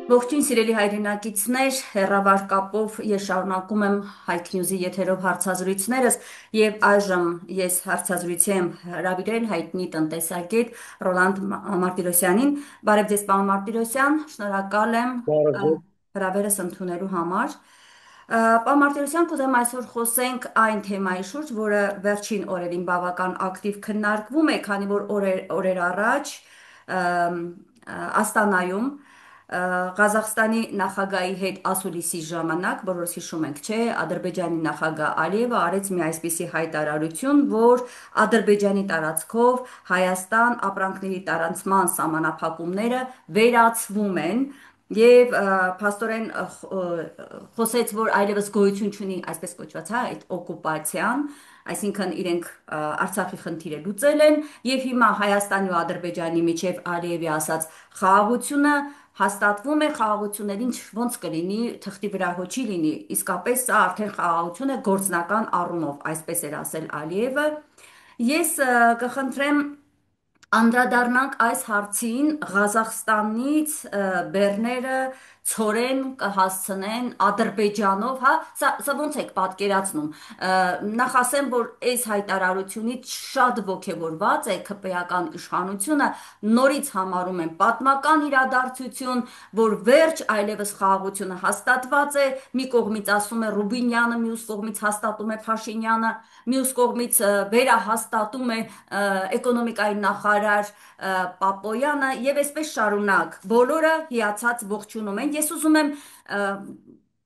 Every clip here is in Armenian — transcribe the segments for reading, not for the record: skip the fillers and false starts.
Ողջույն սիրելի հայրենակիցներ, հեռավար կապով ես շարունակում եմ Հայք Նյուզի եթերով հարցազրույցներս եւ այժմ ես հարցազրույցի եմ հրավիրել հայտնի տնտեսագետ Ռոլանդ Մարտիրոսյանին։ Բարև ձեզ, պարոն Մարտիրոսյան, շնորհակալ եմ Բարև ձեզ։ հրավերս ընդունելու համար։ Պարոն Մարտիրոսյան, կուզեմ այսօր խոսենք այն թեմայի շուրջ, որը վերջին օրերին բավական ակտիվ քննարկվում է, քանի որ օրեր առաջ ըմ, Աստանայում Ղազախստանի նախագահի հետ ասուլիսի ժամանակ, բոլորս հիշում ենք, չէ, Ադրբեջանի նախագահ Ալիևը արեց մի այսպիսի հայտարարություն, որ Ադրբեջանի տարածքով Հայաստան ապրանքների տարանցման սահմանափակումները վերացվում են եւ փաստորեն խոսեց, որ այլևս գոյություն չունի այսպես կոչված, հա, այդ օկուպացիան, այսինքն իրենք Արցախի խնդիրը լուծել են եւ հիմա Հայաստանի ու Ադրբեջանի միջև Ալիևի ասած խաղաղությունը հաստատվում է, խաղաղություններին ոնց կլինի, թղթի վրա հոչի լինի, իսկապես սա արդեն խաղաղություն է գործնական առումով, այսպես էր ասել Ալիևը։ Ես կխնդրեմ անդրադառնանք այս հարցին Ղազախստանից բեռները ցորեն կհասցնեն Ադրբեջանով, հա, սա ոնց եք պատկերացնում։ Նախ ասեմ, որ այս հայտարարությունից շատ ողջևորված է ՔՊ-ական իշխանությունը, նորից համարում են պատմական իրադարձություն, որ վերջ այլևս խաղաղությունը հաստատված է, մի կողմից ասում է Ռուբինյանը, մյուս կողմից հաստատում է Փաշինյանը, մյուս կողմից վերահաստատում է էկոնոմիկայի նախարար Պապոյանը եւ այսպես շարունակ բոլորը հիացած ողջունում են։ Ես ուզում եմ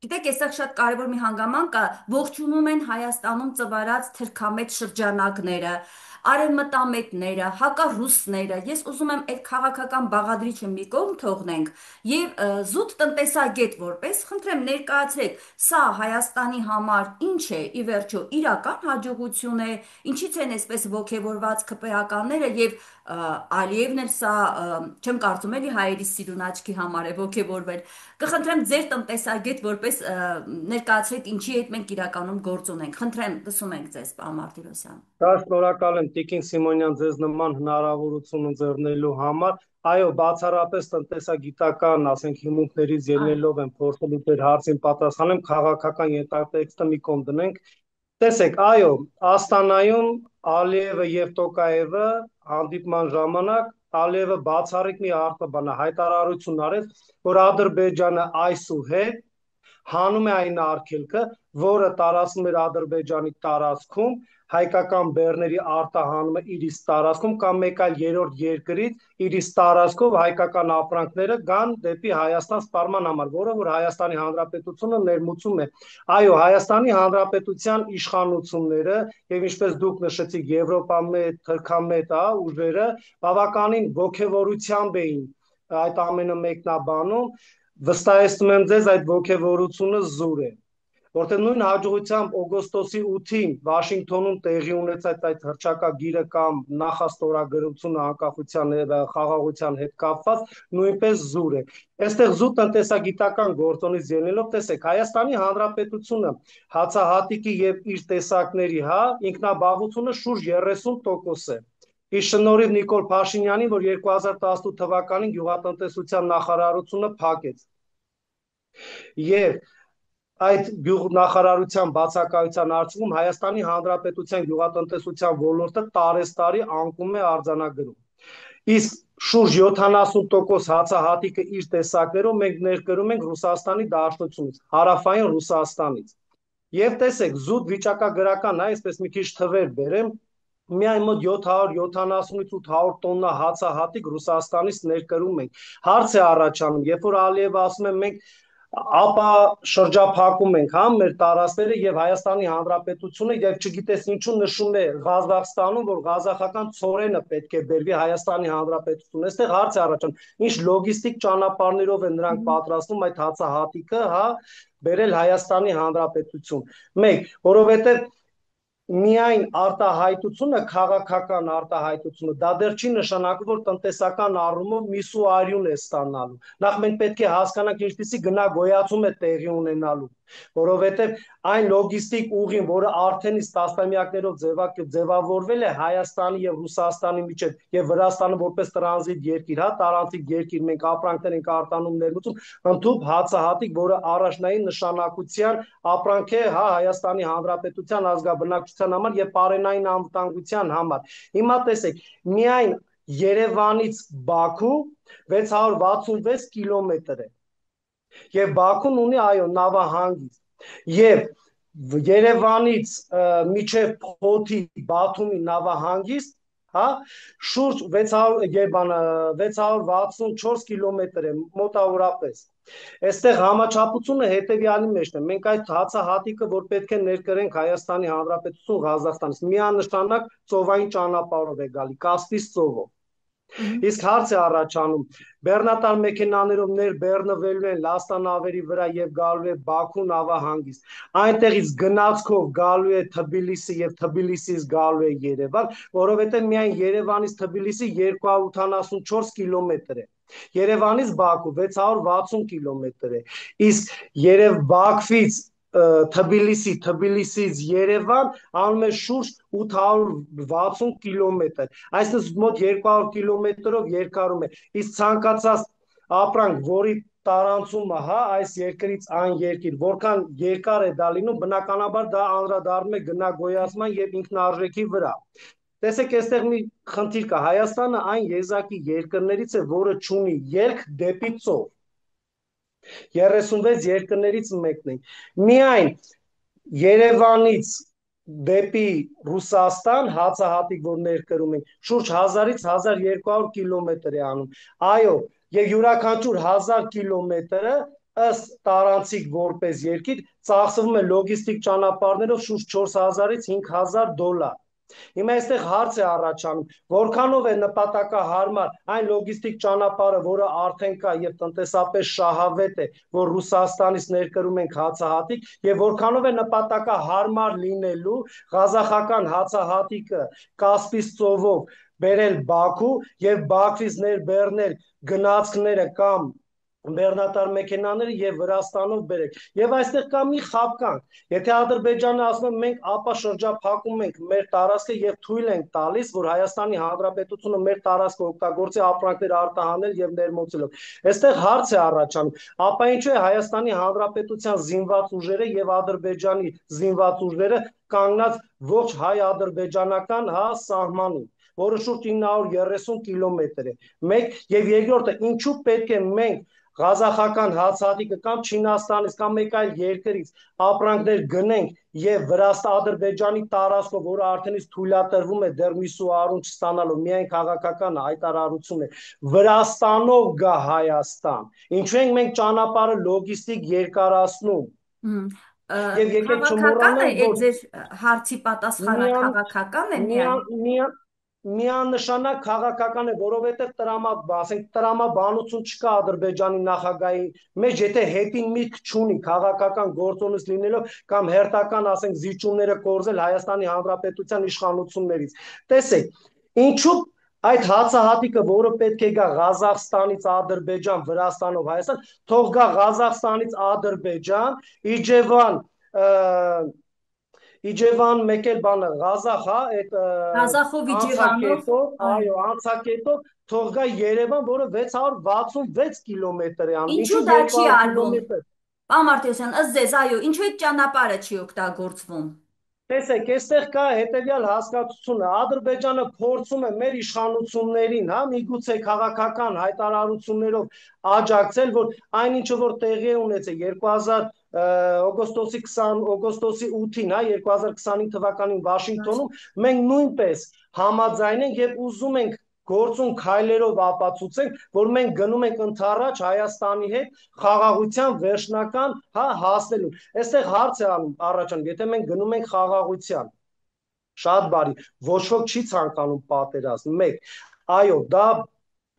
գիտեք, այստեղ շատ կարևոր մի հանգամանք կա, ողջունում են Հայաստանում ծվարած թրքամետ շրջանակները, արևմտամետները, հակառուսները։ Ես ուզում եմ այդ քաղաքական բաղադրիչը մի կողմ թողնենք եւ զուտ տնտեսագետ որպես խնդրեմ ներկայացրեք, սա Հայաստանի համար ինչ է, ի վերջո իրական հաջողություն է, ինչից են այսպես ողջևորված ԿՊՀ-ականները եւ Ալիևն էլ սա չեմ կարծում էլի հայերի սիրուն աչքի համար է ողջևորվել։ Կխնդրեմ ձեր տնտեսագետ որպես ներկայացրեք ինչի հետ մենք իրականում գործ ունենք։ Խնդրեմ, լսում ենք ձեզ, պարոն Մարտիրոսյան։ Դա շնորհակալ եմ Տիկին Սիմոնյան ձեզ նման հնարավորություն ընձեռնելու համար։ Այո, բացառապես տնտեսագիտական, ասենք, հիմունքներից Այ, ելնելով եմ փորձելու ձեր հարցին պատասխանեմ, քաղաքական յետատեքստը մի կողմ դնենք։ Տեսեք, այո, Աստանայում Ալիևը եւ Տոկաևը հանդիպման ժամանակ Ալիևը բացառիկ մի հայտարարություն արեց, որ Ադրբեջանը այսուհետ հանում է այն արգելքը, որը տարածվում էր Ադրբեջանի տարածքում, հայկական բեռների արտահանումը իր իսկ տարածքում կամ մեկ այլ երրորդ երկրից իր իսկ տարածքով հայկական ապրանքները գան դեպի Հայաստան սպառման համար, որը որ Հայաստանի Հանրապետությունը ներմուծում է։ Այո, Հայաստանի Հանրապետության իշխանությունները եւ ինչպես դուք նշեցիք, Եվրոպամետ, թրքամետ, ուժերը բավականին ողջևորությամբ էին այդ ամենը մեկնաբանում, վստահեցնում եմ ձեզ, այդ ողջևորությունը զուր է, որտեղ նույն հաջողությամբ օգոստոսի 8-ին Վաշինգտոնում տեղի ունեցած այդ հռչակագիրը կամ նախաստորագրությունը անկախության խաղաղության հետ կապված նույնպես զուր է։ Այստեղ զուտ տնտեսագիտական գործոնից ելնելով, տեսեք, Հայաստանի Հանրապետությունը հացահատիկի եւ իր տեսակների, ինքնաբավությունը շուրջ 30% է։ Ի շնորհիվ Նիկոլ Փաշինյանի, որ 2018 թվականին գյուղատնտեսության նախարարությունը փակեց։ Եվ այդ նախարարության բացակայության արդյունքում Հայաստանի Հանրապետության գյուղատնտեսության ոլորտը տարեստարի անկում է արձանագրում։ Իսկ շուրջ 70% հացահատիկը իր տեսակներով մենք ներկրում ենք Ռուսաստանի Դաշնությունից, հարավային Ռուսաստանից։ Եվ տեսեք, զուտ վիճակագրական, այսպես մի քիչ թվեր բերեմ, միայն մոտ 770-ից 800 տոննա հացահատիկ Ռուսաստանից ներկրում ենք։ Հարց է առաջանում, երբ որ Ալիևը ասում է մենք ապա շրջափակում ենք մեր տարածքները եւ Հայաստանի Հանրապետությունը եւ չգիտես ինչու նշում է Ղազախստանում, որ ղազախական ցորենը պետք է բերվի Հայաստանի Հանրապետություն։ Այստեղ հարց է առաջանում, ինչ լոգիստիկ ճանապարհներով են նրանք պատրաստվում այդ հացահատիկը, բերել Հայաստանի Հանրապետություն։ Մեկ, որովհետեւ միայն արտահայտությունը, քաղաքական արտահայտությունը, դա դեռ չի նշանակում, որ տնտեսական առումով միս ու արյուն է ստանալու։ Նախ մենք պետք է հասկանանք ինչպիսի գնագոյացում է տեղի ունենալու։ որովհետև այն լոգիստիկ ուղին, որը արդեն իսկ տասնամյակներով ձևավորվել է Հայաստանի եւ Ռուսաստանի միջեւ եւ Վրաստանը որպես տրանզիտ երկիր, հա, տարանցիկ երկիր, մենք ապրանքներ ենք արտանում ներմուծում, ընդհանուր հացահատիկ, որը առաջնային նշանակության ապրանք է, հա, Հայաստանի Հանրապետության ազգաբնակչության համար եւ պարենային անվտանգության համար։ Հիմա տեսեք, միայն Երևանից Բաքու 666 կիլոմետր է։ Եվ Բաքուն ունի այո նավահանգիստ եւ Երևանից միջև Փոթի Բաթումի նավահանգիստ, հա, շուրջ 664 կիլոմետր է մոտավորապես։ Այստեղ համաչափությունը հետևյալի մեջն է։ Մենք այդ հացահատիկը, որ պետք է ներկրենք Հայաստանի Հանրապետություն Ղազախստանից, միանշանակ ծովային ճանապարհով է գալի, Կասպից ծովով։ Իսկ հարց է առաջանում, բեռնատար մեքենաներով ներբեռնվելու են լաստանավերի վրա եւ գալու է Բաքու նավահանգիստ, այնտեղից գնացքով գալու է Թբիլիսի եւ Թբիլիսից գալու է Երևան, որովհետեւ միայն Երևանից Թբիլիսի 284 կիլոմետր է, Երևանից Բաքու 660 կիլոմետր է, իսկ Բաքվից Թբիլիսից Երևան անում է շուրջ 860 կիլոմետր, այսինքն մոտ 200 կիլոմետրով երկարում է, իսկ ցանկացած ապրանք, որի տարանցումը, հա, այս երկրից այն երկիր, որքան երկար է դա լինում, բնականաբար դա անդրադառնում է գնագոյացման եւ ինքնարժեքի վրա։ Տեսեք, այստեղ մի խնդիր կա, Հայաստանը այն եզակի երկրներից է, որը չունի ելք դեպի ծով։ 36 երկրներից մեկն է։ Միայն Երևանից դեպի Ռուսաստան հացահատիկ, որ ներկրում ենք, շուրջ 1000-ից 1200 կիլոմետր է անում։ Այո, եւ յուրաքանչյուր 1000 կիլոմետրը ըստ տարանցիկ որպես երկիր ծախսվում է լոգիստիկ ճանապարհներով շուրջ 4000-ից 5000 դոլար։ Հիմա այստեղ հարց է առաջանում, որքանով է նպատակահարմար այն լոգիստիկ ճանապարհը, որը արդեն կա եւ տնտեսապես շահավետ է, որ Ռուսաստանից ներկրում ենք հացահատիկ, եւ որքանով է նպատակահարմար լինելու ղազախական հացահատիկը Կասպից ծովով բերել Բաքու եւ Բաքվից ներբեռնել գնացքները կամ բեռնատար մեքենաները եւ Վրաստանով բերեք։ Եվ այստեղ կա մի խաբկանք։ Եթե Ադրբեջանը ասում է մենք ապա շրջափակում ենք մեր տարածքը եւ թույլ ենք տալիս, որ Հայաստանի Հանրապետությունը մեր տարածքը օգտագործի ապրանքներ արտահանել եւ ներմուծելով։ Այստեղ հարց է առաջանում, ապա ինչու է Հայաստանի Հանրապետության զինված ուժերը եւ Ադրբեջանի զինված ուժերը կանգնած ողջ հայ-ադրբեջանական, հա, սահմանին, որը շուրջ 930 կիլոմետր է։ Մեկ եւ երկրորդը, ինչու պետք է մենք ղազախական հացահատիկը կամ Չինաստանից կամ մեկ այլ երկրից ապրանքներ գնենք եւ Ադրբեջանի տարածքով, որը արդեն իսկ թույլատրվում է դեռ միսու առուն չստանալու, միայն քաղաքական հայտարարություն է, Վրաստանով գա Հայաստան։ Ինչու ենք մենք ճանապարհը լոգիստիկ երկարացնում։ Եվ եկեք Քաղաքական է չմոռանանք, այդ ձեր հարցի պատասխանը, քաղաքական է միայն։ Միանշանակ քաղաքական է, որովհետև տրամաբանություն չկա Ադրբեջանի նախագահի մեջ, եթե հետին միտք չունի քաղաքական գործոնից լինելով կամ հերթական, ասենք, զիջումները կորզել Հայաստանի Հանրապետության իշխանություններից։ Տեսեք, ինչու այդ հացահատիկը, որը պետք է գա Ղազախստանից Ադրբեջան, Վրաստանով Հայաստան, թող գա Ղազախստանից Ադրբեջան, Իջևան մեկ էլ բանը Ղազախ, հա, այդ Ղազախով Իջևանով, այո, անցակետով թող գա Երևան, որը 666 կիլոմետր է անում։ Ինչու դա չի արվում։ Պարոն Մարտիրոսյան, ըստ ձեզ, այո, ինչու այդ ճանապարհը չի օգտագործվում։ Տեսեք, այստեղ կա հետևյալ հասկացությունը, Ադրբեջանը փորձում է մեր իշխանություններին, հա, միգուցե քաղաքական հայտարարություններով աջակցել, որ այնինչը որ տեղի է ունեցել 2000 օգոստոսի 8-ին, հա, 2025 թվականին Վաշինգտոնում, մենք նույնպես համաձայն ենք եւ ուզում ենք գործուն քայլերով ապացուցենք, որ մենք գնում ենք ընդառաջ Հայաստանի հետ խաղաղության վերջնական, հա, հասնելու։ Այստեղ հարց է առաջանում, եթե մենք գնում ենք խաղաղության, շատ բարի, ոչ ոք չի ցանկանում պատերազմ, մեկ, այո, դա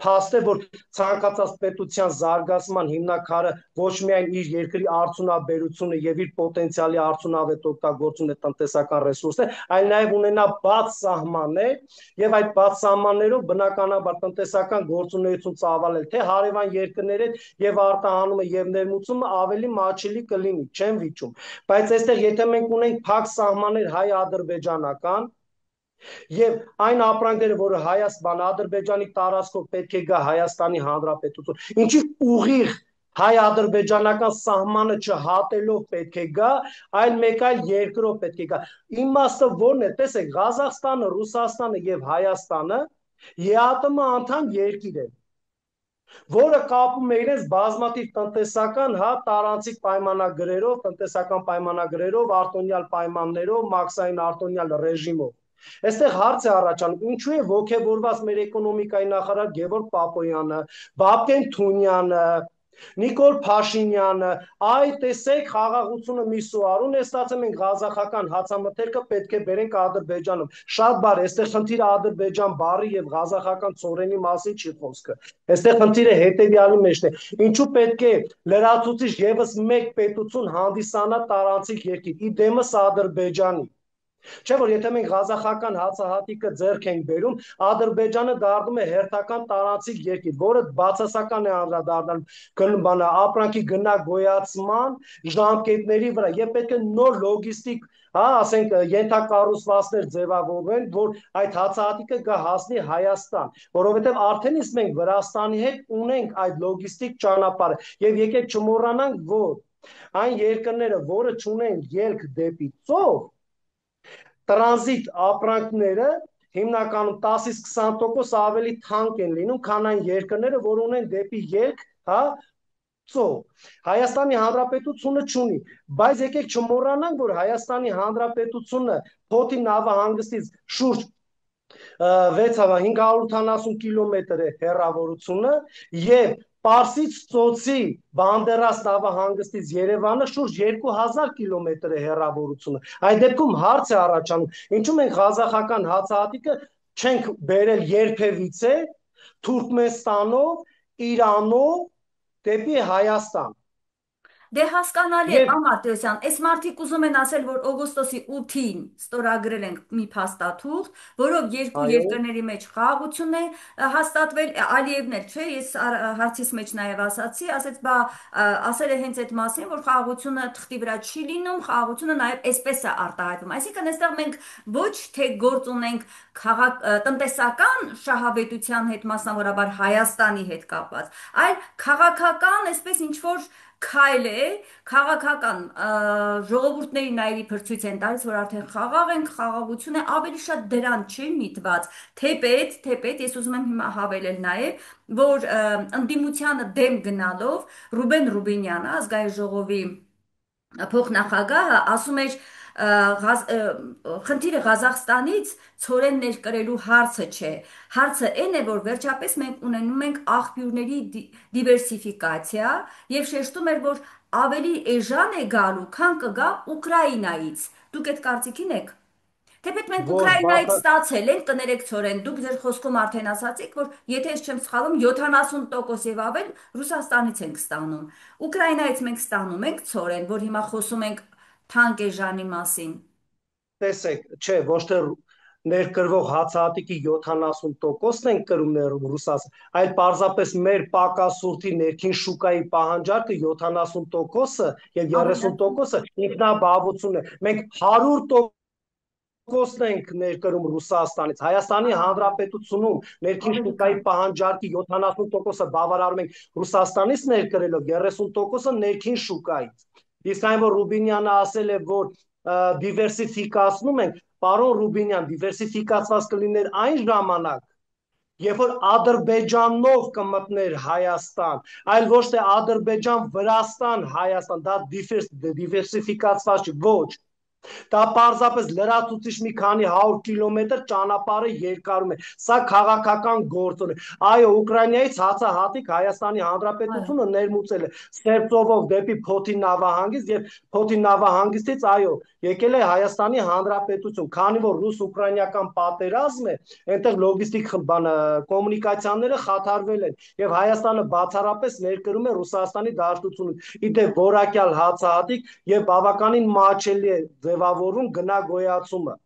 փաստ է, որ ցանկացած պետության զարգացման հիմնակարը ոչ միայն իր երկրի արդյունաբերությունը եւ իր պոտենցիալի արդյունավետ օգտագործումն է տնտեսական ռեսուրսը, այլ նաեւ ունենա բաց սահմաններ եւ այդ բաց սահմաններով բնականաբար տնտեսական գործունեություն ծավալել թե հարևան երկրներ հետ եւ արտահանումը եւ ներմուծումը ավելի մաչելի կլինի, չեմ վիճում, բայց այստեղ եթե մենք ունենք փակ սահմաններ հայ-ադրբեջանական եւ այն ապրանքները, որը Ադրբեջանի տարածքով պետք է գա Հայաստանի Հանրապետություն, ինչի ուղիղ հայ-ադրբեջանական սահմանը չհատելով պետք է գա, այլ մեկ այլ երկրով պետք է գա։ Իմաստը ո՞րն է։ Տեսեք, Ղազախստանը, Ռուսաստանը եւ Հայաստանը ԵԱՏՄ անդամ երկիր են, որը կապում է իրենց բազմաթիվ տնտեսական, տարանցիկ պայմանագրերով, տնտեսական պայմանագրերով, արտոնյալ պայմաններով, մաքսային արտոնյալ ռեժիմով։ Այստեղ հարց է առաջանում, ինչու է ոգևորված մեր էկոնոմիկայի նախարար Գևորգ Պապոյանը, Բաբկեն Թունյանը, Նիկոլ Փաշինյանը, տեսեք, խաղաղությունը մի սուարուն է ստացել, մենք ղազախական հացամթերքը պետք է բերենք Ադրբեջանում։ Շատ բարի, այստեղ խնդիրը Ադրբեջան բառի եւ ղազախական ծորենի մասին չի խոսքը։ Այստեղ խնդիրը հետեւյալի մեջն է. ինչու պետք է լրացուցիչ եւս մեկ պետություն հանդիսանա տարանցիկ երկիր՝ իդեմս Ադրբեջանի։ Չէ՞ որ եթե մենք ղազախական հացահատիկը ձեռք ենք բերում, Ադրբեջանը դառնում է հերթական տարածիկ երկիր, որը բացասական է անդրադառնում ապրանքի գնագոյացման ժամկետների վրա եւ պետք է նոր լոգիստիկ ասենք ենթակառուցվածքներ ձևավորվեն, որ այդ հացահատիկը կհասնի Հայաստան, որովհետեւ արդեն իսկ մենք Վրաստանի հետ ունենք այդ լոգիստիկ ճանապարհը եւ եկեք չմոռանանք, որ այն երկրները, որը չունեն ելք դեպի ծով, տրանզիտ ապրանքները հիմնականում 10-ից 20% ավելի թանկ են լինում, քան այն երկրները, որ ունեն դեպի ելք, ծով։ Հայաստանի Հանրապետությունը չունի, բայց եկեք չմոռանանք, որ Հայաստանի Հանրապետությունը Փոթի նավահանգստից շուրջ 580 կիլոմետր է հեռավորությունը եւ Պարսից ծոցի Բանդերաս նավահանգստից Երևանը շուրջ 2000 կիլոմետր է հեռավորությունը։ Այդ դեպքում հարց է առաջանում, ինչու մենք ղազախական հացահատիկը չենք բերել երբևիցե Թուրքմենստանով, Իրանով դեպի Հայաստան։ Դե հասկանալի է, Եվ Մարտիրոսյան, այս մարդիկ ուզում են ասել, որ օգոստոսի 8-ին ստորագրել ենք մի փաստաթուղթ, որով երկու այո, երկրների մեջ խաղաղություն է հաստատվել, Ալիևն էլ չէ, ես հարցիս մեջ նաև ասացի, ասեց, բա ասել է հենց այդ մասին, որ խաղաղությունը թղթի վրա չի լինում, խաղաղությունը նաև այսպես է արտահայտվում։ Այսինքն այստեղ մենք ոչ թե գործ ունենք տնտեսական շահավետության հետ, մասնավորաբար Հայաստանի հետ կապված, այլ քաղաքական, այսպես ինչ որ քայլ է, քաղաքական ժողովուրդների նաև ցույց են տալիս, որ արդեն խաղաղ ենք, խաղաղություն է, ավելի շատ դրան չի միտված, թեպետ, ես ուզում եմ հիմա հավելել նաև, որ ընդդիմությանը դեմ գնալով Ռուբեն Ռուբինյանը, ազգային ժողովի փոխնախագահը, ասում էր խնդիրը Ղազախստանից ցորեն ներկրելու հարցը չէ, հարցը այն է, որ վերջապես մենք ունենում ենք աղբյուրների դիվերսիֆիկացիա եւ շեշտում էր, որ ավելի էժան է գալու, քան կգա Ուկրաինայից։ Դուք այդ կարծիքին եք։ Թեպետ մենք որ Ուկրաինայից ստացել ենք, կներեք ցորեն, դուք ձեր խոսքում արդեն ասացիք, որ եթե ես չեմ սխալվում, 70% եւ ավել Ռուսաստանից ենք ստանում։ Ուկրաինայից մենք ստանում ենք ցորեն, որ հիմա խոսում ենք թանկ էժանի մասին։ տեսեք, չէ, ոչ թե ներկրվող հացահատիկի 70%-ն են կրում Ռուսաստան, այլ պարզապես մեր պակասուրդի ներքին շուկայի պահանջարկը 70%-ը եւ Ավելի 30%-ը ինքնաբավություն է։ Մենք 100% ենք ներկրում Ռուսաստանից։ Հայաստանի Հանրապետությունում ներքին շուկայի պահանջարկի 70%-ը բավարարում ենք Ռուսաստանից ներկրելով, 30%-ը ներքին շուկայից։ Իսկ այն, որ Ռուբինյանը ասել է, որ դիվերսիֆիկացնում ենք, պարոն Ռուբինյան, դիվերսիֆիկացված կլիներ այն ժամանակ, երբ որ Ադրբեջանով կմտներ Հայաստան, այլ ոչ թե Ադրբեջան, Վրաստան, Հայաստան, դա դիվերսիֆիկացված չի, ոչ։ Դա պարզապես լրացուցիչ մի քանի 100 կիլոմետր ճանապարհը երկարում է։ Սա քաղաքական գործոն է։ Այո, Ուկրաինայից հացահատիկ Հայաստանի Այո։ Հանրապետությունը ներմուծել է Սերծովով դեպի Փոթի նավահանգիստ եւ Փոթի նավահանգիստից այո, եկել է Հայաստանի Հանրապետություն, քանի որ ռուս-ուկրաինական պատերազմ է, այնտեղ լոգիստիկ կոմունիկացիաները խաթարվել են եւ Հայաստանը բացառապես ներկրում է Ռուսաստանի Դաշնությունում։ Իդեպ որակյալ հացահատիկ եւ բավականին մաչելի է ձևավորում գնա գոյացումը։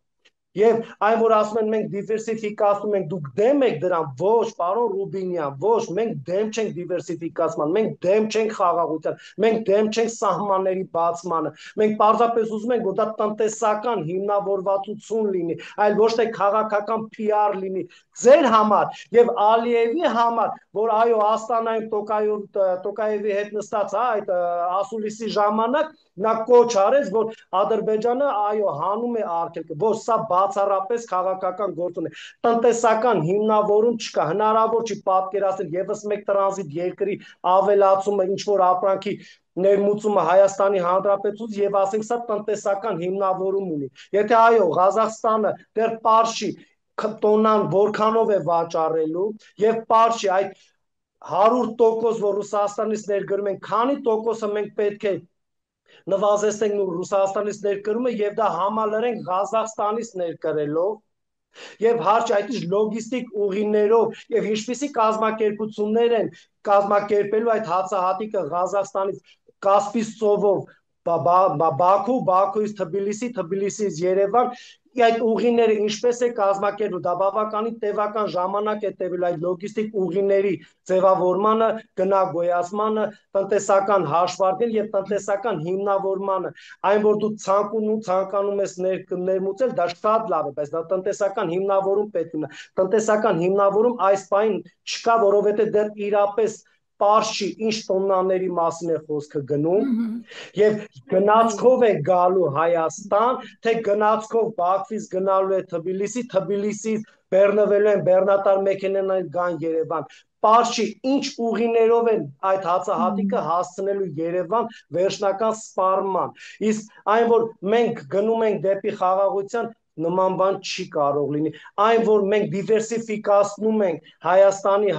Եվ այն, որ ասում են մենք դիվերսիֆիկացնում ենք, դուք դեմ եք դրան, ոչ, պարոն Ռուբինյան, ոչ, մենք դեմ չենք դիվերսիֆիկացման, մենք դեմ չենք խաղաղության, մենք դեմ չենք սահմանների բացմանը, մենք պարզապես ուզում ենք, որ դա տնտեսական հիմնավորվածություն լինի, այլ ոչ թե քաղաքական PR լինի ձեր համար եւ Ալիևի համար, որ այո, Աստանայում Տոկաևի հետ նստած, այդ ասուլիսի ժամանակ նա կոչ արեց, որ Ադրբեջանը այո հանում է արգելքը, որ սա բացառապես քաղաքական գործոն է, տնտեսական հիմնավորում չկա, հնարավոր չի պատկերացնել եւս մեկ տրանզիտ երկրի ավելացումը, ինչ որ ապրանքի ներմուծումը Հայաստանի Հանրապետությունից եւ ասենք սա տնտեսական հիմնավորում ունի։ Եթե այո, Ղազախստանը դեռ պարզ չի տոննան որքանով է վաճառելու եւ պարզ չի այդ 100%, որ Ռուսաստանից ներգրում են, քանի տոկոսը մենք պետք է նվազեցնենք Ռուսաստանից ներկրումը եւ դա համալրենք Ղազախստանից ներկրելով եւ հարճ այդ ինչ լոգիստիկ ուղիներով եւ ինչպիսի կազմակերպություններ են կազմակերպելու այդ հացահատիկը Ղազախստանից Կասպից ծովով Բաքու, Բաքուից Թբիլիսի, Թբիլիսից Երևան այդ ուղիները ինչպես է կազմակերպվում, դա բավականին տևական ժամանակ է տևելու այդ լոգիստիկ ուղիների ձևավորմանը, գնագոյացմանը, տնտեսական հաշվարկել եւ տնտեսական հիմնավորմանը, այն որ դու ցանկանում ես ներմուծել, դա շատ լավ է, բայց դա տնտեսական հիմնավորում պետք է ունենա։ Տնտեսական հիմնավորում այս պայն չկա, որովհետեւ դեռ իրապես պարզ չի ինչ տոննաների մասին է խոսքը գնում եւ գնացքով է գալու Հայաստան, թե գնացքով Բաքվից գնալու է Թբիլիսի, Թբիլիսից բեռնվելու են բեռնատար մեքենաներ գան Երևան։ Պարզ չի ինչ ուղիներով են այդ հացահատիկը հասցնելու Երևան վերջնական սպառման։ Իսկ այն որ մենք գնում ենք դեպի խաղաղության նման բան չի կարող լինի, այն որ մենք դիվերսիֆիկացնում ենք Հայաստանի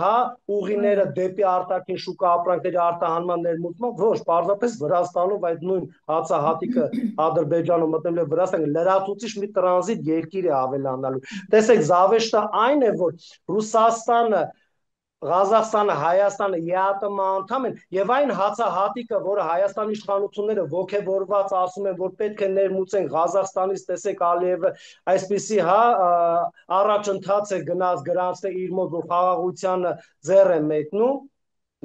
ուղիները դեպի արտաքին շուկա ապրանքների արտահանման ներմուծման, ոչ, պարզապես Վրաստանով այդ նույն հացահատիկը Ադրբեջանում մտնել է Վրաստան, լրացուցիչ մի տրանզիտ երկիր է ավելանալու։ Տեսեք, զավեշտը այն է, որ Ռուսաստանը Ղազախստանը, Հայաստանը ԵԱՏՄ անդամ են եւ այն հացահատիկը, որը Հայաստանի իշխանությունները ողջևորված ասում են, որ պետք է ներմուծեն Ղազախստանից, տեսեք Ալիևը այսպիսի առաջընթաց է գնաց գրանցել իր մոտ, որ խաղաղությանը ձեռ է մեկնում,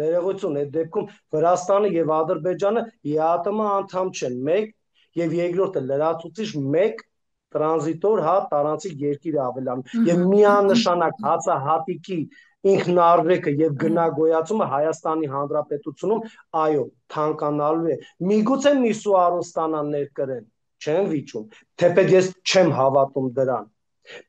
ներողություն, այդ դեպքում Վրաստանը եւ Ադրբեջանը ԵԱՏՄ անդամ չեն, մեկ եւ երկրորդը լրացուցիչ մեկ տրանզիտոր տարանցիկ երկիր ավելանում եւ միանշանակ հացահատիկի ինքնարժեքը եւ գնագոյացումը Հայաստանի Հանրապետությունում այո թանկանալու է միգուցե Միսու Արոստանան ներկրեն չեմ վիճում թեպետ ես չեմ հավատում դրան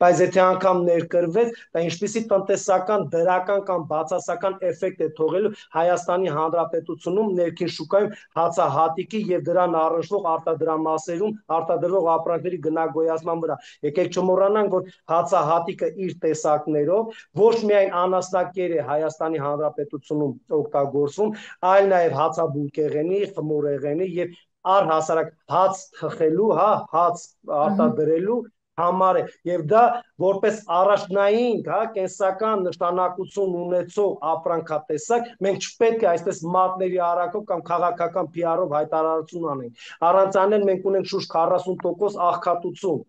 բայց եթե անգամ ներկրվեց դա ինչպիսի տնտեսական դրական կամ բացասական էֆեկտ է թողելու Հայաստանի Հանրապետությունում ներքին շուկայում հացահատիկի եւ դրան առնչվող արտադրամասերում արտադրող ապրանքների գնագոյացման վրա եկեք չմոռանանք որ հացահատիկը իր տեսակներով ոչ միայն անասնակեր է Հայաստանի Հանրապետությունում օգտագործվում այլ նաեւ հացաբուլկեղենի խմորեղենի եւ առհասարակ հաց թխելու հաց արտադրելու համար է եւ դա որպես առաջնային կենսական նշանակություն ունեցող ապրանքատեսակ մենք չպետք է այսպես մատների արակով կամ քաղաքական PR-ով հայտարարություն անենք առանց անեն մենք ունենք շուրջ 40% աղքատություն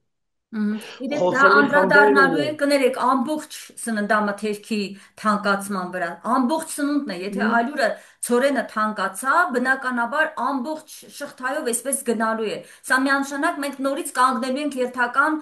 Իդեպ դա խոսելի խմբեր անդրադառնալու է ունենք կներեք ամբողջ սննդամթերքի թանկացման վրա ամբողջ սնունդն է եթե ալյուրը ցորենը թանկացա բնականաբար ամբողջ շղթայով այսպես գնալու է սա միանշանակ մենք նորից կանգնելու ենք երթական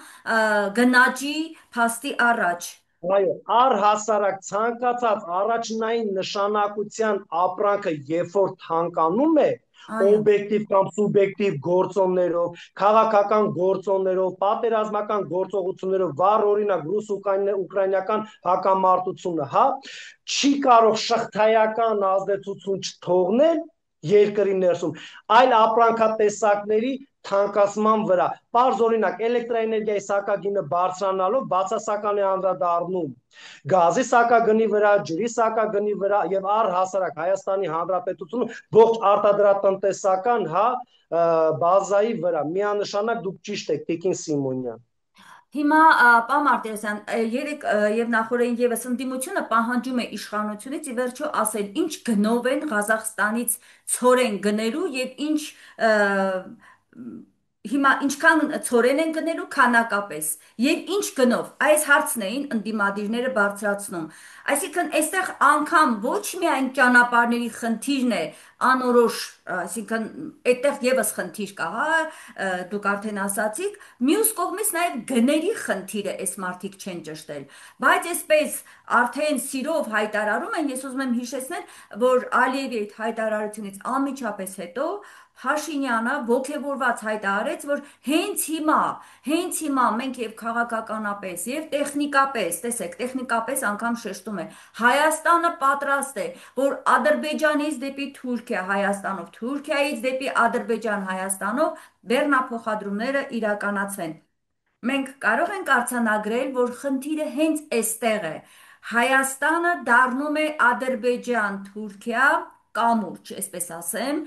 գնաճի փաստի առաջ Այո, առհասարակ ցանկացած առաջնային նշանակության ապրանքը, երբ որ թանկանում է, այո օբյեկտիվ կամ սուբյեկտիվ գործոններով, քաղաքական գործոններով, պատերազմական գործողություններով, վառ օրինակ ռուս-ուկրաինական հակամարտությունը, չի կարող շղթայական ազդեցություն չթողնել երկրի ներսում, այլ ապրանքատեսակների թանկացման վրա։ Պարզ օրինակ, էլեկտրաէներգիայի սակագինը բարձրանալով բացասական է անդրադառնում գազի սակագնի վրա, ջրի սակագնի վրա եւ առհասարակ Հայաստանի Հանրապետությունում ողջ արտադրատնտեսական բազայի վրա։ Միանշանակ դուք ճիշտ եք, Տիկին Սիմոնյան։ Հիմա պարոն Մարտիրոսյան, երեք եւ նախորդին եւս ընդդիմությունը պահանջում է իշխանությունից ի վերջո ասել ինչ գնով են Ղազախստանից ցորեն գնելու եւ ինչ հիմա ինչքան ցորեն են գնելու քանակապես եւ ինչ գնով այս հարցն էին ընդդիմադիրները բարձրացնում, այսինքն այստեղ անգամ ոչ միայն ճանապարհների խնդիրն է անորոշ, այսինքն այդտեղ եւս խնդիր կա, դուք արդեն ասացիք, մյուս կողմից նաեւ գների խնդիրը այս մարդիկ չեն ճշտել, բայց այսպես արդեն սիրով հայտարարում են, ես ուզում եմ հիշեցնել, որ Ալիևի այդ հայտարարությունից անմիջապես հետո Փաշինյանը ոգևորված հայտարարեց, որ հենց հիմա մենք եւ քաղաքականապես եւ տեխնիկապես, տեսեք, տեխնիկապես անգամ շեշտում է, Հայաստանը պատրաստ է, որ Ադրբեջանից դեպի Թուրքիա Հայաստանով, Թուրքիայից դեպի Ադրբեջան Հայաստանով բեռնափոխադրումները իրականացվեն։ Մենք կարող ենք արձանագրել, որ խնդիրը հենց այստեղ է։ Հայաստանը դառնում է Ադրբեջան-Թուրքիա կամուրջ, այսպես ասեմ,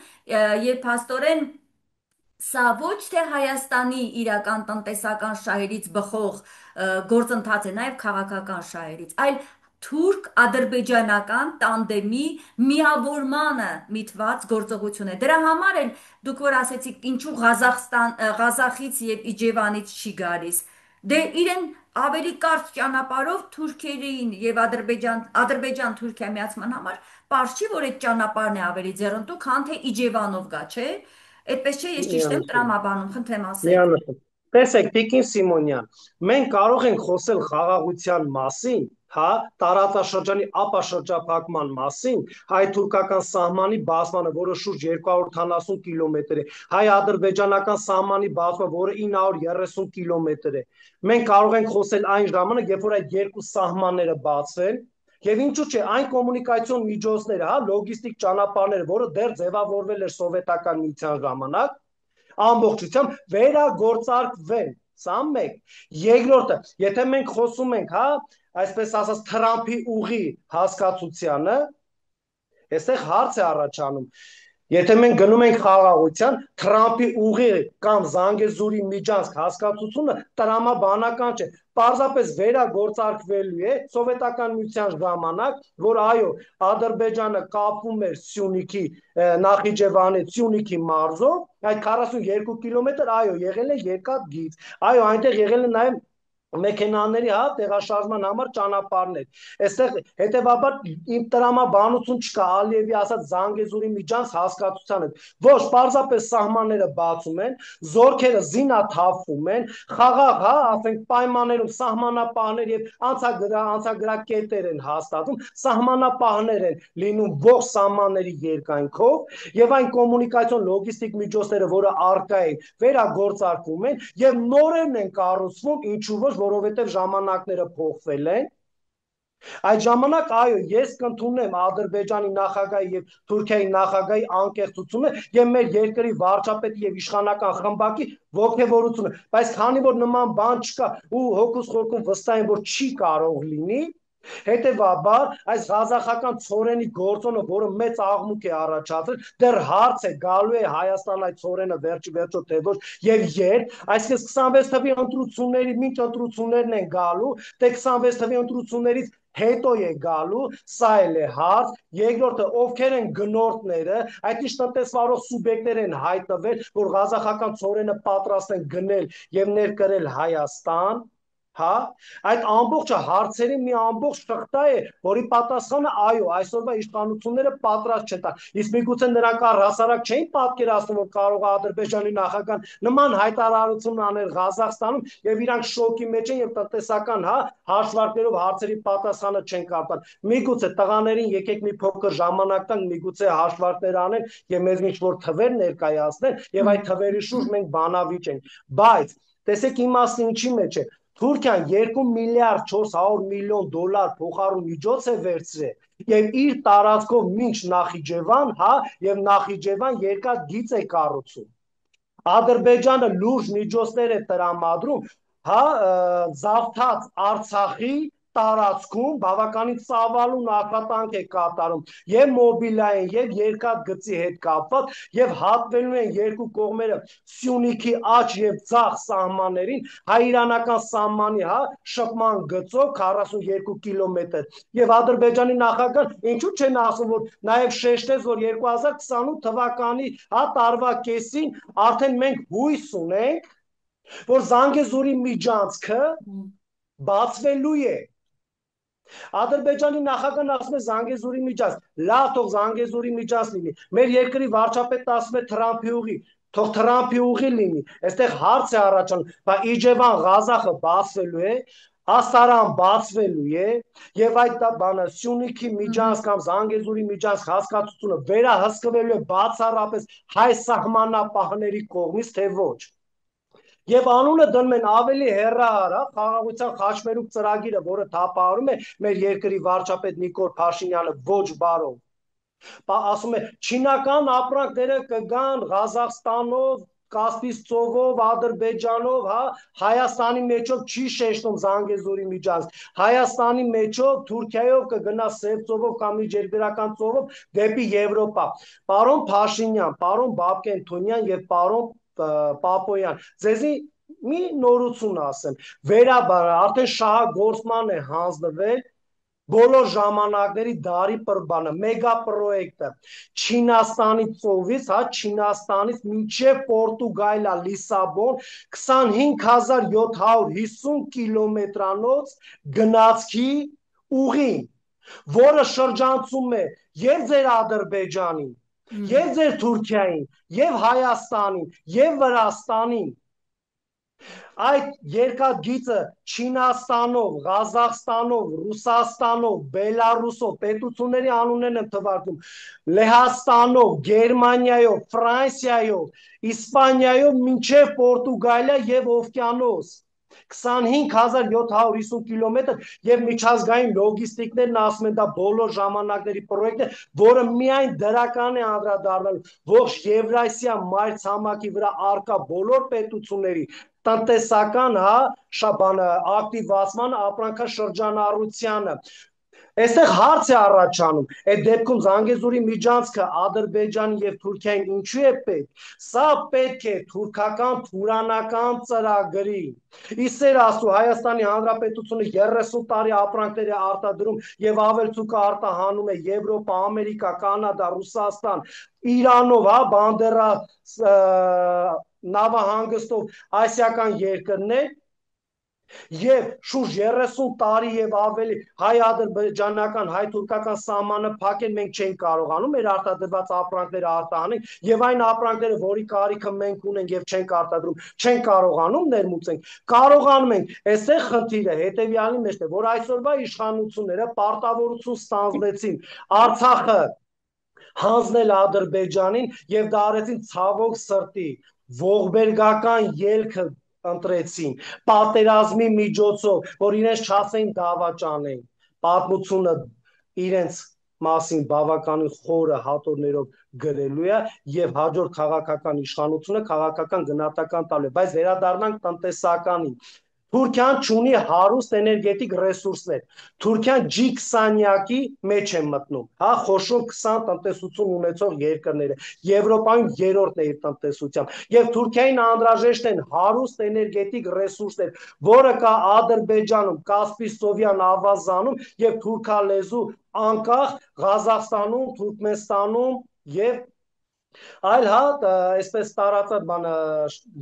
եւ փաստորեն սա ոչ թե Հայաստանի իրական տնտեսական շահերից բխող գործընթաց է, նաև քաղաքական շահերից, այլ թուրք-ադրբեջանական տանդեմի միավորմանը միտված գործողություն է։ Դրա համար էլ դուք որ ասեցիք ինչու Ղազախից եւ Իջևանից չի գալիս։ Դե իրեն ավելի կարճ ճանապարհով Թուրքերին եւ Ադրբեջան-Թուրքիա միացման համար պարզ չի, որ այդ ճանապարհն է ավելի ձեռնտու, քան թե Իջևանով գա, չէ՞։ Այդպես չէ, ես ճիշտ եմ տրամաբանում, խնդրեմ ասեք։ Միանշան։ Տեսեք, Տիկին Սիմոնյան, մենք կարող ենք խոսել խաղաղության մասին, տարածաշրջանի ապաշրջափակման մասին, հայ-թուրքական սահմանի բացմանը, որը շուրջ 270 կիլոմետր է, հայ-ադրբեջանական սահմանի բացումը, որը 930 կիլոմետր է։ Մենք կարող ենք խոսել այն ժամանակ, երբ որ այդ երկու սահմանները բացվեն, եւ ինչու՞ չէ, այն կոմունիկացիոն միջոցները, լոգիստիկ ճանապարհները, որը դեռ ձևավորվել էր սովետական միության ժամանակ, ամբողջությամբ վերագործարկվեն, սա մեկ։ Երկրորդը, եթե մենք խոսում ենք, այսպես ասած, Թրամփի ուղի հասկացությանը, այստեղ հարց է առաջանում։ Եթե մենք գնում ենք խաղաղության, Թրամփի ուղի կամ Զանգեզուրի միջանցք հասկացությունը տրամաբանական չէ, պարզապես վերագործարկվելու է սովետական միության ժամանակ, որ այո, Ադրբեջանը կապվում էր Սյունիքի Նախիջևանի Սյունիքի մարզով, այդ 42 կիլոմետր, այո, եղել է երկաթգիծ, այո, այնտեղ եղել է նաև մեքենաների տեղաշարժման համար ճանապարհներ։ Այստեղ հետևաբար տրամաբանություն չկա Ալիևի ասած Զանգեզուրի միջանց հասկացության հետ։ Ոչ, պարզապես սահմանները բացում են, զորքերը զինաթափվում են, խաղաղ, ասենք պայմաններում սահմանապահներ եւ անցագրակետեր են հաստատում, սահմանապահներ են լինում ողջ սահմանների երկայնքով եւ այն կոմունիկացիոն լոգիստիկ միջոցները, որը արկա են, վերագործարկվում են եւ նորեն են կառուցվում, ինչու ոչ, որովհետեւ ժամանակները փոխվել են։ Այդ ժամանակ, այո, ես կընդունեմ Ադրբեջանի նախագահի եւ Թուրքիայի նախագահի անկեղծությունը եւ մեր երկրի վարչապետի եւ իշխանական խմբակի ողջևորությունը, բայց քանի որ նման բան չկա ու հոգուս խորքում վստահ եմ, որ չի կարող լինի, հետևաբար այս ղազախական ցորենի գործոնը, որը մեծ աղմուկ է առաջացրել, դեռ հարց է գալու է Հայաստան այդ ցորենը վերջի վերջո թե ոչ եւ երբ, այսինքն 26 թվականի ընտրությունների մինչ ընտրություններն են գալու, թե 26 թվականի ընտրություններից հետո է գալու, սա էլ է հարց։ Երկրորդը, ովքեր են գնորդները, այդ ինչ տնտեսվարող սուբյեկտներ են հայտնվել, որ ղազախական ցորենը պատրաստ են գնել եւ ներկրել Հայաստան, այդ ամբողջը հարցերի մի ամբողջ շղթա է, որի պատասխանը այո, այսօրվա իշխանությունները պատրաստ չեն տա։ Իսկ միգուցե նրանք առհասարակ չէին պատկերացնում, որ կարող է Ադրբեջանի նախագահան նման հայտարարություն անել Ղազախստանում եւ իրանք շոկի մեջ են եւ տնտեսական հաշվարկներով հարցերի պատասխանը չեն կարողան։ Միգուցե տղաներին եկեք մի փոքր ժամանակ տանք, միգուցե հաշվարկներ անեն եւ մեզ ինչ որ թվեր ներկայացնեն եւ այդ թվերի շուրջ մենք բանավիճ ենք։ Բայց տեսեք իմաստը ինչի մեջ է։ Թուրքիան 2 միլիարդ 400 միլիոն դոլար փոխարու միջոց է վերցրել եւ իր տարածքով մինչ Նախիջևան, հա, եւ Նախիջևան երկաթգիծ է կառուցում։ Ադրբեջանը լուրջ միջոցներ է տրամադրում, հա, զավթած Արցախի տարածքում բավականին ծավալուն աշխատանք է կատարում եւ մոբիլային եւ երկաթգծի հետ կապված եւ հատվելու են երկու կողմերը Սյունիքի աջ եւ ձախ սահմաններին հայ-իրանական սահմանի, հա, շփման գծով 42 կիլոմետր եւ Ադրբեջանի նախագահն ինչու չեն ասում, որ նաեւ շեշտեց, որ 2028 թվականի, հա, տարվա կեսին արդեն մենք հույս ունենք, որ Զանգեզուրի միջանցքը բացվելու է։ Ադրբեջանի նախագահն ասում է Զանգեզուրի միջանց, լավ, թող Զանգեզուրի միջանց լինի։ Մեր երկրի վարչապետը ասում է Թրամփի ուղի, թող Թրամփի ուղի լինի։ Այստեղ հարց է առաջանում, բայց Իջևան Ղազախը բացվելու է, Աստարան բացվելու է եւ այդ բանը Սյունիքի միջանց կամ Զանգեզուրի միջանց հասկացությունը վերահսկվելու է բացառապես հայ սահմանապահների կողմից, թե ոչ։ Եվ անունը դնում են ավելի հեռահար, հա, խաղաղության խաչմերուկ ծրագիրը, որը թափահարում է մեր երկրի վարչապետ Նիկոլ Փաշինյանը ոչ բարով։ Ասում է չինական ապրանքները կգան Ղազախստանով, Կասպից ծովով, Ադրբեջանով, հա, Հայաստանի մեջով չի շեշտում Զանգեզուրի միջանց։ Հայաստանի մեջով Թուրքիայով կգնա Սև ծովով կամ միջերկրական ծովով դեպի Եվրոպա։ Պարոն Փաշինյան, պարոն Բաբկեն-Թունյան եւ պարոն Պապոյան, ձեզի մի նորություն ասեմ, արդեն շահագործման է հանձնվել բոլոր ժամանակների դարի բանը, մեգա պրոյեկտը Չինաստանի ծովից, հա, Չինաստանից մինչև Պորտուգալիա, Լիսաբոն 25750 կիլոմետրանոց գնացքի ուղին, որը շրջանցում է եւ ձեր Ադրբեջանին, եւ ձեր Թուրքիային, եւ Հայաստանին, եւ Վրաստանին։ Այդ երկաթգիծը Չինաստանով, Ղազախստանով, Ռուսաստանով, Բելարուսով, պետությունների անուններն եմ թվարկում, Լեհաստանով, Գերմանիայով, Ֆրանսիայով, Իսպանիայով մինչև Պորտուգալիա եւ օվկիանոս 25750 կիլոմետր եւ միջազգային լոգիստիկներն ասում են դա բոլոր ժամանակների պրոյեկտ է, որը միայն դրական է անդրադառնալու ողջ Եվրասիա մայրցամաքի վրա արկա բոլոր պետությունների տնտեսական, հա, շաբանը ակտիվացման ապրանքաշրջանառությանը։ Այստեղ հարց է առաջանում, այդ դեպքում Զանգեզուրի միջանցքը Ադրբեջանի եւ Թուրքիային ինչու է պետք։ Սա պետք է թուրքական թուրանական ծրագրի։ Իսեր ասու Հայաստանի Հանրապետությունը 30 տարի ապրանքներ է արտադրում եւ ավելցուկը արտահանում է Եվրոպա, Ամերիկա, Կանադա, Ռուսաստան, Իրանով, հա, Բանդերա նավահանգստով ասիական երկրներ եւ շուրջ 30 տարի եւ ավելի հայ-ադրբեջանական, հայ-թուրքական սահմանը փակել մենք չենք կարողանում մեր արտադրված ապրանքները արտահանել եւ այն ապրանքները, որի կարիքը մենք ունենք եւ չենք արտադրում, չենք կարողանում ներմուծենք, կարողանում ենք։ Այստեղ խնդիրը հետեւյալի մեջն է, որ այսօրվա իշխանությունները պարտավորություն ստանձնեցին Արցախը հանձնել Ադրբեջանին եւ դա արեցին ցավոք սրտի ողբերգական ելքը ընտրեցին պատերազմի միջոցով, որ իրենց չասեն դավաճանեն, պատմությունը իրենց մասին բավականին խորը հատորներով գրելու է եւ հաջորդ քաղաքական իշխանությունը քաղաքական գնահատական տալու է, բայց վերադառնանք տնտեսականին։ Թուրքիան ունի հարուստ էներգետիկ ռեսուրսներ։ Թուրքիան G20-ի մեջ է մտնում, հա, խոշոր 20 տնտեսություն ունեցող երկրները։ Եվրոպայում երրորդն է իր տնտեսությամբ։ Եվ Թուրքիային անհրաժեշտ են հարուստ էներգետիկ ռեսուրսներ, որը կա Ադրբեջանում, Կասպից ծովյան ավազանում եւ թուրքալեզու անկախ Ղազախստանում, Թուրքմենստանում եւ այլ, հա, այսպես տարածած բանը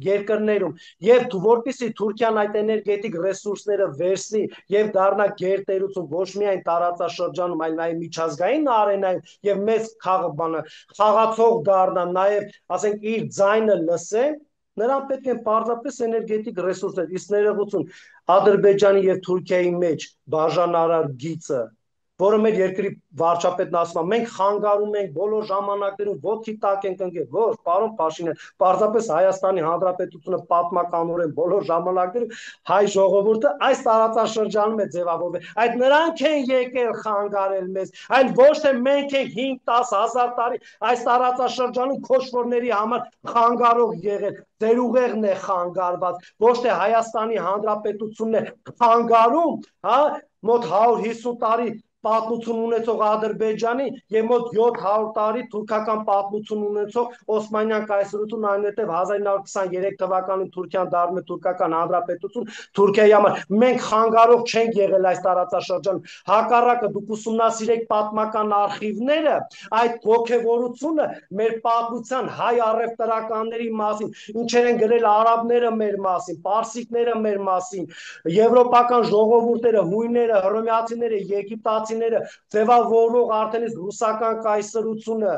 երկրներում եւ որպեսզի Թուրքիան այդ էներգետիկ ռեսուրսները վերցնի եւ դառնա գերտերություն ոչ միայն տարածաշրջանում, այլ նաեւ միջազգային արենայում եւ մեծ խաղացող դառնա, նաեւ ասենք իր ձայնը լսեն, նրան պետք է պարզապես էներգետիկ ռեսուրսներ, իսկ ներողություն Ադրբեջանի եւ Թուրքիայի մեջ բաժանարար գիծը որը մեր երկրի վարչապետն ասում է, մենք խանգարում ենք բոլոր ժամանակներում ոտքի տակ ենք ընկել, ոչ, պարոն Փաշինյան, պարզապես Հայաստանի Հանրապետությունը պատմականորեն բոլոր ժամանակներում հայ ժողովուրդը այս տարածաշրջանում է ձևավորվել, այդ նրանք են եկել խանգարել մեզ, այլ ոչ թե մենք ենք 5-10 հազար տարի այս տարածաշրջանում քոչվորների համար խանգարող եղել, ձեր ուղեղն է խանգարված, ոչ թե Հայաստանի Հանրապետությունն է խանգարում, հա, մոտ 150 տարի պատմություն ունեցող Ադրբեջանի եւ մոտ 700 տարի թուրքական պատմություն ունեցող Օսմանյան կայսրություն, այնուհետև 1923 թվականին Թուրքիան դառնում է թուրքական հանրապետություն Թուրքիայի համար։ Մենք խանգարող չենք եղել այս տարածաշրջանում։ Հակառակը դուք ուսումնասիրեք պատմական արխիվները, այդ ողջևորությունը մեր պատմության հայ առևտրականների մասին, ինչեր են գրել արաբները մեր մասին, պարսիկները մեր մասին, եվրոպական ժողովուրդները, հույները, հռոմեացիները, եգիպտացիները, ձևավորող արդեն իսկ ռուսական կայսրությունը։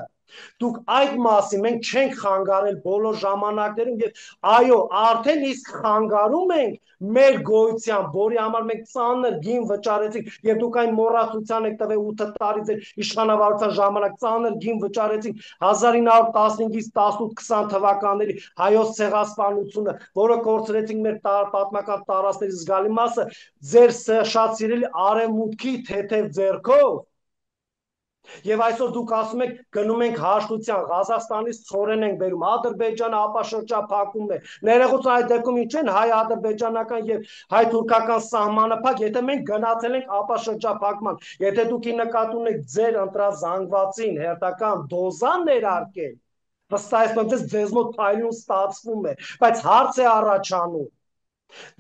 Դուք այդ մասին մենք չենք խանգարել բոլոր ժամանակներում եւ այո, արդեն իսկ խանգարում ենք մեր գոյության, որի համար մենք ծանր գին վճարեցինք եւ դուք այն մոռացության եք տվել 8 տարի ձեր իշխանավարության ժամանակ ծանր գին վճարեցինք 1915-ից 18-20 թվականների հայոց ցեղասպանությունը, որը կորցրեցինք մեր պատմական տարածքների զգալի մասը ձեր շատ սիրելի արևմուտքի թեթև ձեռքով։ Եվ այսօր դուք ասում եք գնում ենք հաշտության, Ղազախստանից ցորեն ենք բերում, Ադրբեջանը ապաշրջափակում է։ Ներողություն, այդ դեպքում ինչ են հայ-ադրբեջանական եւ հայ-թուրքական սահմանը փակ, եթե մենք գնացել ենք ապաշրջափակման, եթե դուք ի նկատի ունեք ձեր ընտրած զանգվածին հերթական դոզան ներարկել, վստահեցնում ձեզ մոտ փայլուն ստացվում է, բայց հարց է առաջանում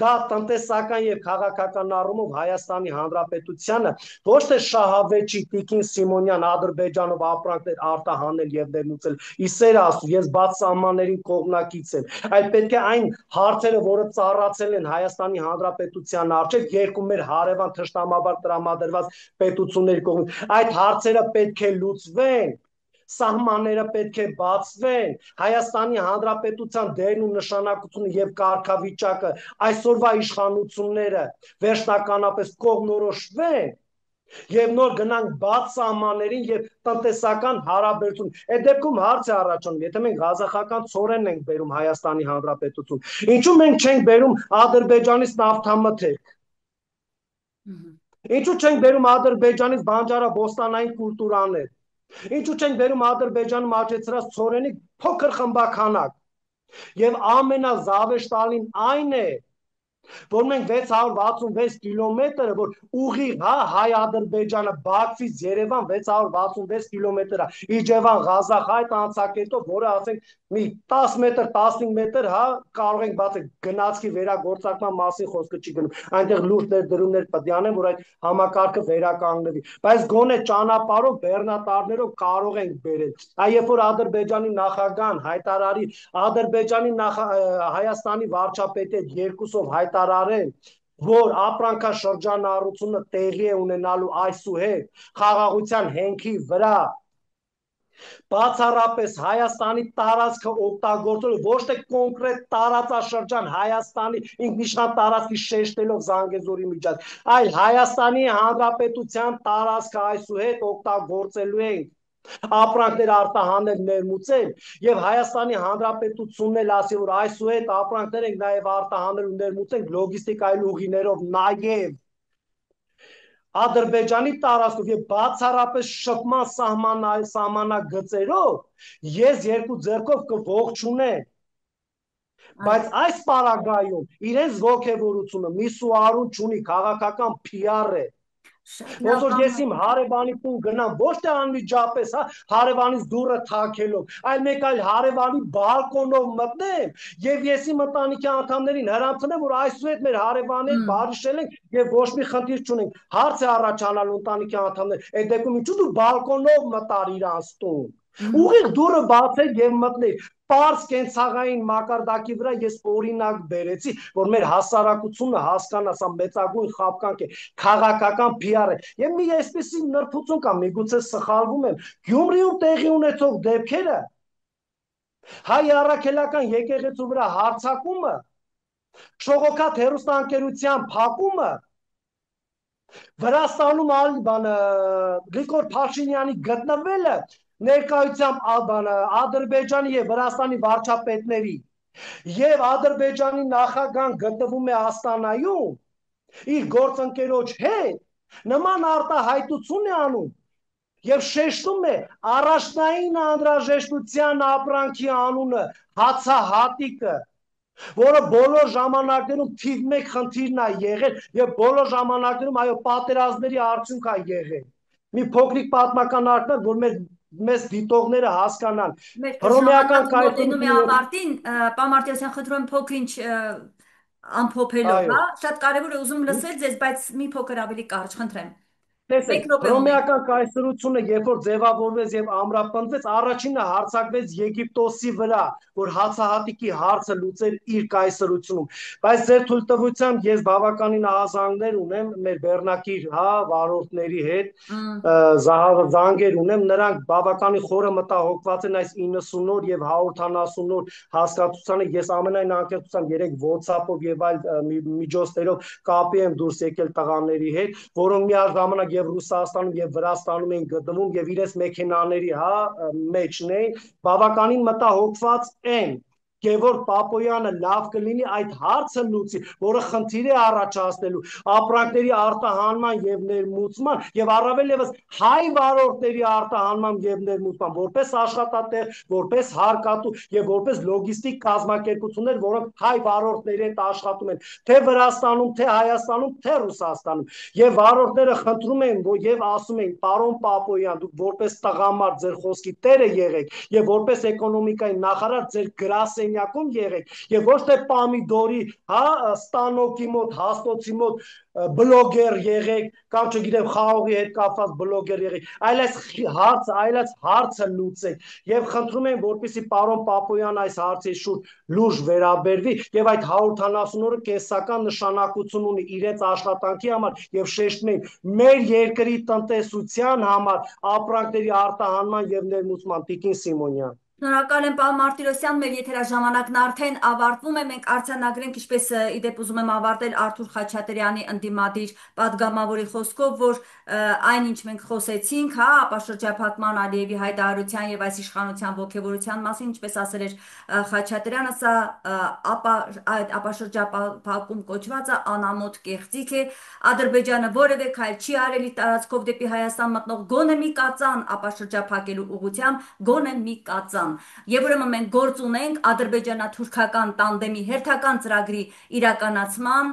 դա տնտեսական եւ քաղաքական առումով Հայաստանի Հանրապետությանը ոչ թե շահավեճի Տիկին Սիմոնյան Ադրբեջանով ապրանքներ արտահանել եւ ներմուծել, իսեր ասու, ես բաց սահմաններին կողմնակից եմ, այլ պետք է այն հարցերը, որը ծառացել են Հայաստանի Հանրապետության առջեւ երկու մեր հարևան թշնամաբար տրամադրված պետությունների կողմից, այդ հարցերը պետք է լուծվեն, սահմանները պետք է բացվեն, Հայաստանի Հանրապետության դերն ու նշանակությունը եւ կարգավիճակը, այսօրվա իշխանությունները վերջնականապես կողմնորոշվեն եւ նոր գնանք բաց սահմաններին եւ տնտեսական հարաբերություն։ Այդ դեպքում հարց է առաջանում, եթե մենք ղազախական ցորեն ենք բերում Հայաստանի Հանրապետություն, ինչու մենք չենք բերում Ադրբեջանից նավթամթերք։ Ինչու չենք բերում Ադրբեջանից բանջարաբոստանային կուլտուրաներ։ Ինչու չենք բերում Ադրբեջանում աճեցրած ցորենի փոքր խմբականակ։ Եվ ամենազավեշտալին այն է, որ մենք 666 կիլոմետրը, որ ուղիղ հայ-ադրբեջանը Բաքվից Երևան 666 կիլոմետր է, Իջևան Ղազախ այդ անցակետով, որը ասենք մի 10 մետր, 15 մետր, կարող ենք բացել, գնացքի վերագործակման մասին խոսքը չի գնում, այնտեղ լուրջ ներդրումներ պետք է անեն, որ այդ համակարգը վերականգնվի, բայց գոնե ճանապարհով, բեռնատարներով կարող ենք բերել, երբ որ Ադրբեջանի նախագահան հայտարարի, Ադրբեջանի Հայաստանի վարչապետի հետ երկուսով հայտարարել, որ ապրանքաշրջանառությունը տեղի է ունենալու այսուհետ խաղաղության հենքի վրա, բացառապես Հայաստանի տարածքը օգտագործելու ոչ թե կոնկրետ տարածաշրջան Հայաստանի ինքնիշխան տարածքի շեշտելով Զանգեզուրի միջած, այլ Հայաստանի Հանրապետության տարածքը այսուհետ օգտագործելու ենք ապրանքներ արտահանել, ներմուծել եւ Հայաստանի Հանրապետությունն էլ ասի, որ այսուհետ ապրանքներ ենք նաեւ արտահանել ու ներմուծենք լոգիստիկայի ուղիներով նաեւ Ադրբեջանի տարածքով եւ բացառապես շփման սահմանագծերով ես երկու ձեռքով կողջունեմ, բայց այս պարագայում իրենց ողջևորությունը միսուարուն չունի, քաղաքական PR է։ Ոնց որ ես իմ հարևանի տուն գնամ, ոչ թե անմիջապես, հարևանից դուռը թակելով, այլ մեկ այլ հարևանի բալկոնով մտնեմ եւ ես իմ ընտանիքի անդամներին հրամցնեմ, որ այսուհետ մեր հարևաններ բարիշել են եւ ոչ մի խնդիր չունենք։ Հարց է առաջանալու ընտանիքի անդամներ, այդ դեպքում ինչու դու բալկոնով մտար իրանց տուն։ Ուղիղ դուռը բացեք եւ մտնեք։ Պարզ կենցաղային մակարդակի վրա ես օրինակ բերեցի, որ մեր հասարակությունը հասկանա, սա մեծագույն խաբկանք է, քաղաքական PR է։ Եվ մի այսպեսի նրբություն կա, միգուցե սխալվում եմ, Գյումրիում տեղի ունեցող դեպքերը, հայ առաքելական եկեղեցու վրա հարձակումը, շողոքաթ հեռուստաընկերության փակումը, Վրաստանում Գրիգոր Փաշինյանի գտնվելը ներկայությամբ Ադրբեջանի եւ Վրաստանի վարչապետների եւ Ադրբեջանի նախագահան գտնվում է Աստանայում իր գործընկերոջ հետ նման արտահայտություն է անում եւ շեշտում է առաջնային անհրաժեշտության ապրանքի անունը հացահատիկը, որը բոլոր ժամանակներում թիվ 1 խնդիրն է եղել եւ բոլոր ժամանակներում այո պատերազմների արդյունք է եղել։ Մի փոքրիկ պատմական արդյունք, որ մեզ դիտողները հասկանան։ Մեր Հռոմեական ժամանակը մոտենում է կայսրությունը ավարտին, պարոն Մարտիրոսյան, խնդրում եմ փոքր-ինչ ամփոփելով, այո հա, շատ կարևոր է ուզում լսել ձեզ, բայց մի փոքր ավելի կարճ, խնդրեմ։ տեսեք, 1 րոպե ունենք։ հռոմեական կայսրությունը, երբ որ ձևավորվեց եւ ամրապնդվեց, առաջինը հարձակվեց Եգիպտոսի վրա, որ հացահատիկի հարցը լուծեր իր կայսրությունում։ Բայց ձեր թույլտվությամբ ես բավականին ահազանգներ ունեմ մեր բեռնակիր, հա, վարորդների հետ, զանգեր ունեմ, նրանք բավականին խորը մտահոգված են այս 90 օր եւ 170 օր հասկացությանը։ Ես ամենայն անկեղծությամբ երեք WhatsApp-ով եւ այլ միջոցներով կապի եմ դուրս եկել տղաների հետ, որոնք միաժամանակ եւ Ռուսաստանում եւ Վրաստանում են գտնվում եւ իրենց մեքենաների, հա, մեջն են, բավականին մտահոգված են։ Գևորգ Պապոյանը լավ կլինի այդ հարցը լուծի, որը խնդիր է առաջացնելու ապրանքների արտահանման եւ ներմուծման եւ առավել եւս հայ վարորդների արտահանման եւ ներմուծման, որպես աշխատատեղ, որպես հարկատու եւ որպես լոգիստիկ կազմակերպություններ, որոնք հայ վարորդների հետ աշխատում են թե Վրաստանում, թե Հայաստանում, թե Ռուսաստանում։ Եվ վարորդները խնդրում են եւ ասում են, պարոն Պապոյան, դուք որպես տղամարդ ձեր խոսքի տերը եղեք եւ որպես էկոնոմիկայի նախարար ձեր գրասենյակում եղեք եւ ոչ թե Պամիդորի, հա, ստանոկի մոտ, հաստոցի մոտ բլոգեր եղեք կամ չգիտեմ խաղողի հետ կապված բլոգեր եղեք, այլ այս հարցը լուծեք եւ խնդրում եմ, որպեսզի պարոն Պապոյան այս հարցի շուրջ լուրջ վերաբերվի եւ այդ 170 օրը կենսական նշանակություն ունի իրենց աշխատանքի համար եւ շեշտում եմ մեր երկրի տնտեսության համար ապրանքների արտահանման եւ ներմուծման։ Տիկին Սիմոնյան։ Շնորհակալ եմ, պարոն Մարտիրոսյան, մեր եթերաժամանակն արդեն ավարտվում է, մենք արձանագրենք, ինչպես իդեպ ուզում եմ ավարտել Արթուր Խաչատրյանի ընդդիմադիր падգամավորի խոսքով, որ այնինչ մենք խոսեցինք, հա, ապաշրջափակման Ալիևի հայտարարության եւ այս իշխանության ողջավորության մասին, ինչպես ասել էր Խաչատրյանը, սա այդ ապաշրջափակում կոչվածը անամոթ կեղծիք է, Ադրբեջանը որևէ քայլ չի արել իր տարածքով դեպի Հայաստան մտնող գոնե մի կածան ապաշրջափակելու ուղղությամբ, գոնե մի կածան։ Եվ ուրեմն մենք գործ ունենք ադրբեջանա-թուրքական տանդեմի հերթական ծրագրի իրականացման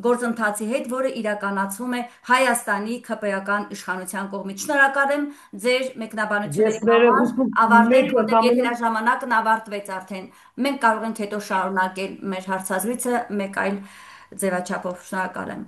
գործընթացի հետ, որը իրականացվում է Հայաստանի ՔՊ-ական իշխանության կողմից։ Շնորհակալ եմ ձեր Ես մեկնաբանությունների համար, ներողություն ավարտենք, մեկ որտեղ ընդամենը եթերաժամանակն ավարտվեց արդեն։ Մենք կարող ենք հետո շարունակել մեր հարցազրույցը մեկ այլ ձևաչափով։ Շնորհակալ եմ։